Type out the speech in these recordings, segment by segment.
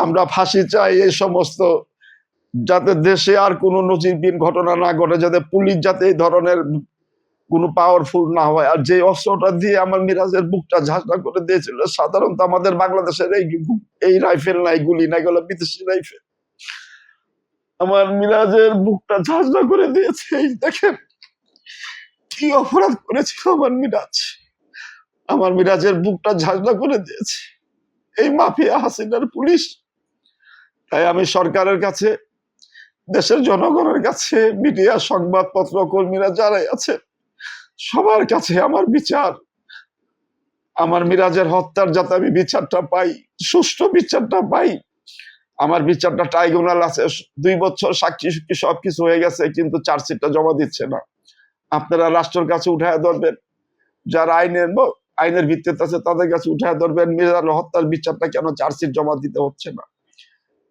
আমরা ফাঁসি চাই এই সমস্ত, যাতে দেশে আর কোনো নজিরবিহীন ঘটনা না ঘটে, যাতে পুলিশ যাতে এই ধরনের কোনো পাওয়ারফুল না হয়। আর যে অস্ত্রটা দিয়ে আমার মিরাজের বুকটা ঝাঁঝরা করে দিয়েছিল, সাধারণত আমাদের বাংলাদেশের এই রাইফেল নাই, গুলি নাই, এগুলো বিদেশি রাইফেল। আমার মিরাজের বুকটা ঝাঁঝরা করে দিয়েছে। এই দেখেন কি অপরাধ করেছিল আমার মিরাজ। আমার মিরাজের বুকটা ঝাঁঝরা করে দিয়েছে এই মাফিয়া হাসিনার পুলিশ। তাই আমি সরকারের কাছে, দেশের জনগণের কাছে, মিডিয়া, সংবাদপত্র কর্মীরা যারাই আছে, সবার কাছে আমার বিচার, আমার মিরাজের হত্যার যাতে আমি বিচারটা পাই, সুষ্ঠু বিচারটা পাই। আমার বিচারটা ট্রাইব্যুনাল আছে, 2 বছর সাক্ষী সবকিছু হয়ে গেছে, কিন্তু চার্জশিটটা জমা দিচ্ছে না। আপনারা রাষ্ট্রের কাছে উঠায় ধরবেন, যারা আইনের ভিত্তিতে আছে তাদের কাছে উঠায় ধরবেন, মিরাজ হত্যার বিচারটা কেন চার্জশিট জমা দিতে হচ্ছে না।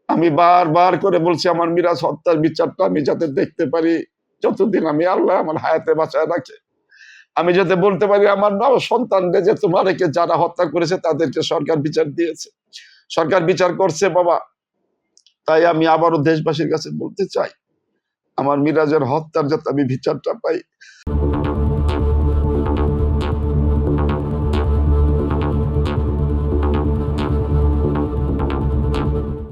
আমি বারবার করে বলছি আমার মিরাজ হত্যার বিচারটা আমি যাতে দেখতে পারি, যতদিন আমি আল্লাহ আমার হায়াতে বাঁচায় রাখে, আমি যাতে বলতে পারি আমার নাও সন্তানদের যে তোমাদেরকে যারা হত্যা করেছে তাদেরকে সরকার বিচার দিয়েছে, সরকার বিচার করছে বাবা। তাই আমি আবারও দেশবাসীর কাছে বলতে চাই, আমার মিরাজের হত্যার যাতে আমি বিচারটা পাই।